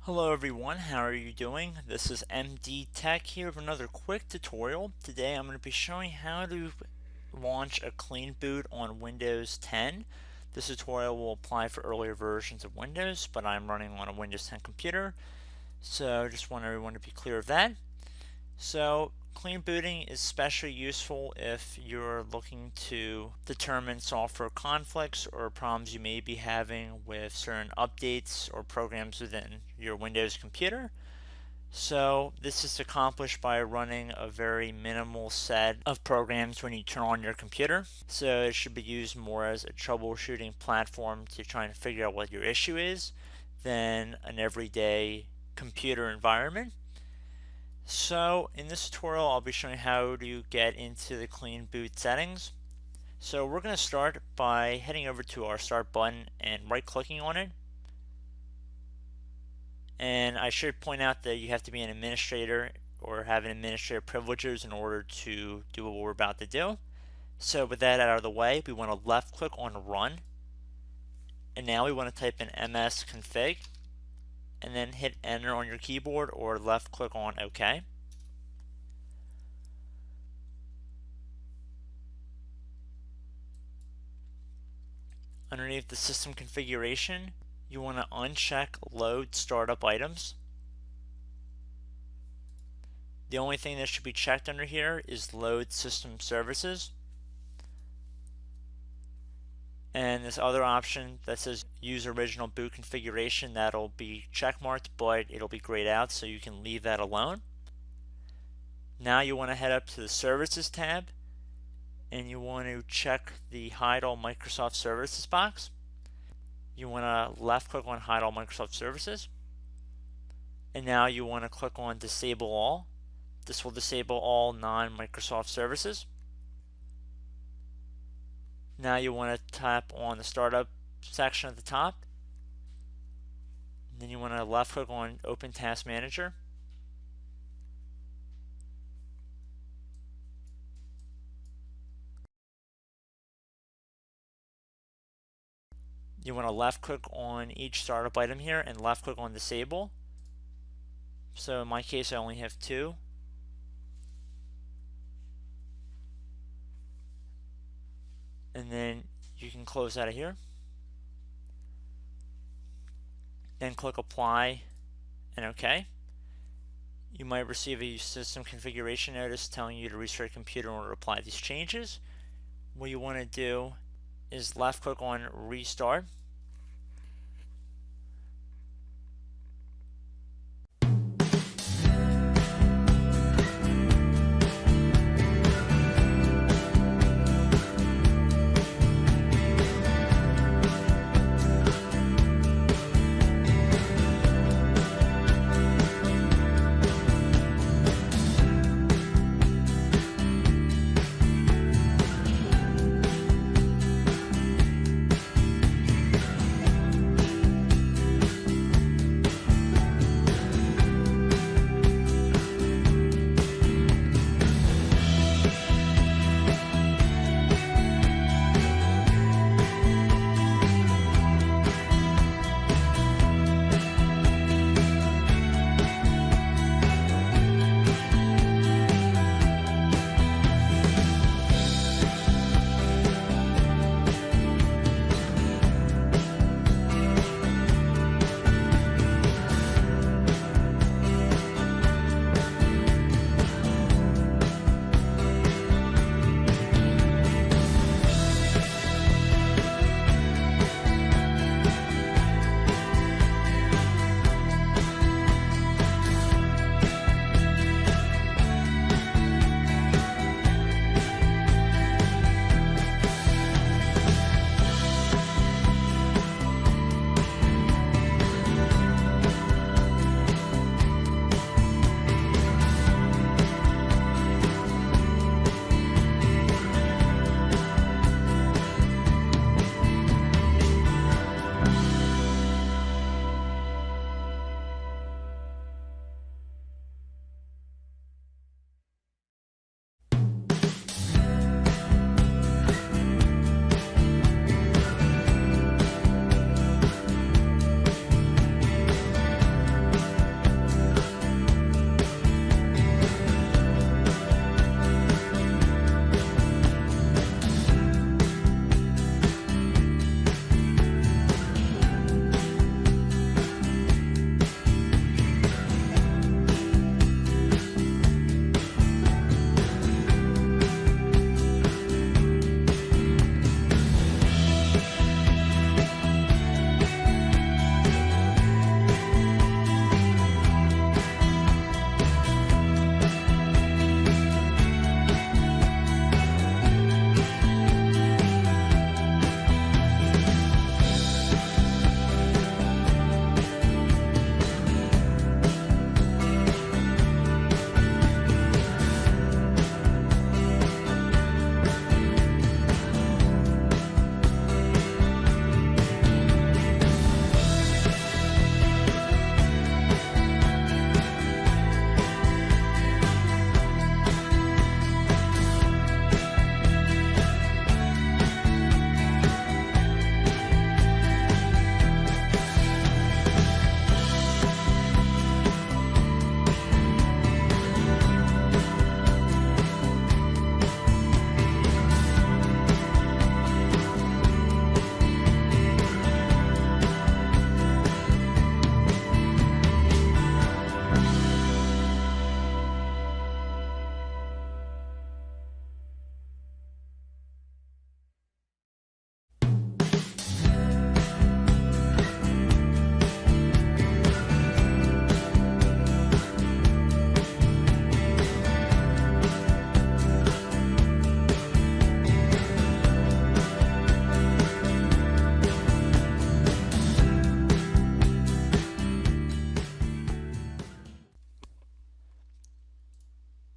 Hello everyone, how are you doing? This is MD Tech here with another quick tutorial. Today I'm going to be showing how to launch a clean boot on Windows 10. This tutorial will apply for earlier versions of Windows, but I'm running on a Windows 10 computer, so I just want everyone to be clear of that. So clean booting is especially useful if you're looking to determine software conflicts or problems you may be having with certain updates or programs within your Windows computer. So this is accomplished by running a very minimal set of programs when you turn on your computer. So it should be used more as a troubleshooting platform to try and figure out what your issue is than an everyday computer environment. So in this tutorial I'll be showing how to get into the clean boot settings. So we're going to start by heading over to our start button and right clicking on it. And I should point out that you have to be an administrator or have an administrator privileges in order to do what we're about to do. So with that out of the way, we want to left click on run. And now we want to type in msconfig and then hit enter on your keyboard or left click on OK. Underneath the system configuration, you want to uncheck load startup items. The only thing that should be checked under here is load system services. And this other option that says use original boot configuration, that'll be checkmarked, but it'll be grayed out, so you can leave that alone. Now you want to head up to the services tab and you want to check the hide all Microsoft services box. You want to left click on hide all Microsoft services, and now you want to click on disable all. This will disable all non-Microsoft services. Now you want to tap on the startup section at the top. And then you want to left click on Open Task Manager. You want to left click on each startup item here and left click on Disable. So in my case I only have two. And then you can close out of here. Then click Apply and OK. You might receive a system configuration notice telling you to restart your computer in order to apply these changes. What you want to do is left click on Restart.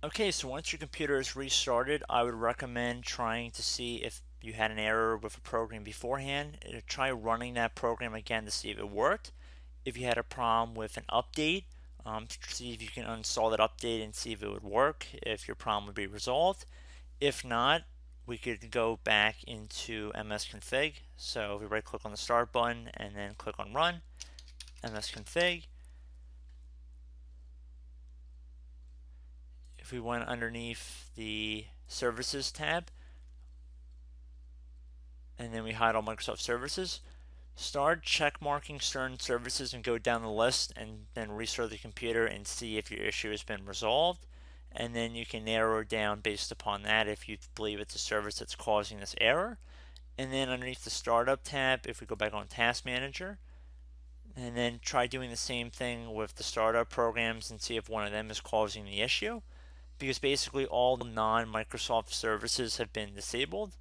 Okay, so once your computer is restarted, I would recommend trying to see if you had an error with a program beforehand. Try running that program again to see if it worked. If you had a problem with an update, see if you can uninstall that update and see if it would work, if your problem would be resolved. If not, we could go back into msconfig. So if we right click on the start button and then click on run, msconfig. If we went underneath the services tab, and then we hide all Microsoft services, start check marking certain services and go down the list and then restart the computer and see if your issue has been resolved. And then you can narrow it down based upon that if you believe it's a service that's causing this error. And then underneath the startup tab, if we go back on task manager, and then try doing the same thing with the startup programs and see if one of them is causing the issue, because basically all non-Microsoft services have been disabled,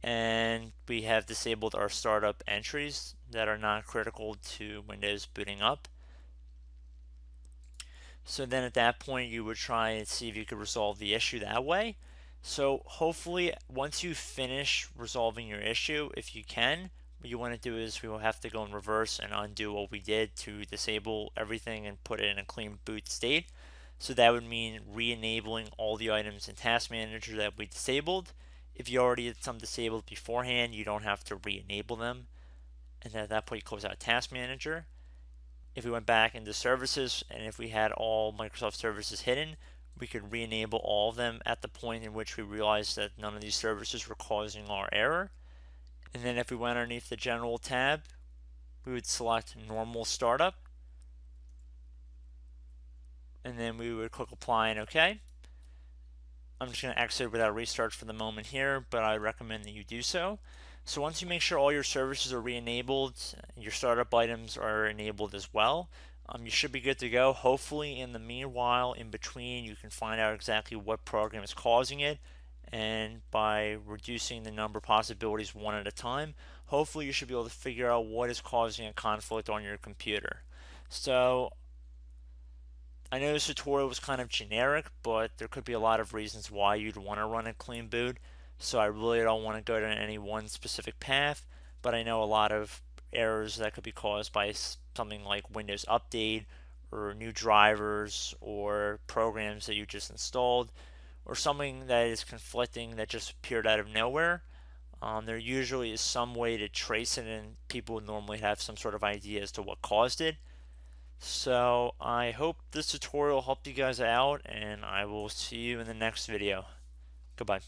and we have disabled our startup entries that are not critical to Windows booting up. So then at that point you would try and see if you could resolve the issue that way. So hopefully once you finish resolving your issue, if you can, what you want to do is we will have to go in reverse and undo what we did to disable everything and put it in a clean boot state. So that would mean re-enabling all the items in Task Manager that we disabled. If you already had some disabled beforehand, you don't have to re-enable them. And then at that point, you close out Task Manager. If we went back into services and if we had all Microsoft services hidden, we could re-enable all of them at the point in which we realized that none of these services were causing our error. And then if we went underneath the General tab, we would select Normal Startup. And then we would click Apply and OK. I'm just going to exit without restart for the moment here, but I recommend that you do so. So once you make sure all your services are re-enabled, your startup items are enabled as well, you should be good to go. Hopefully in the meanwhile, in between, you can find out exactly what program is causing it, and by reducing the number of possibilities one at a time, hopefully you should be able to figure out what is causing a conflict on your computer. So I know this tutorial was kind of generic, but there could be a lot of reasons why you'd want to run a clean boot. So I really don't want to go to any one specific path, but I know a lot of errors that could be caused by something like Windows Update or new drivers or programs that you just installed or something that is conflicting that just appeared out of nowhere. There usually is some way to trace it, and people normally have some sort of idea as to what caused it. So I hope this tutorial helped you guys out, and I will see you in the next video. Goodbye.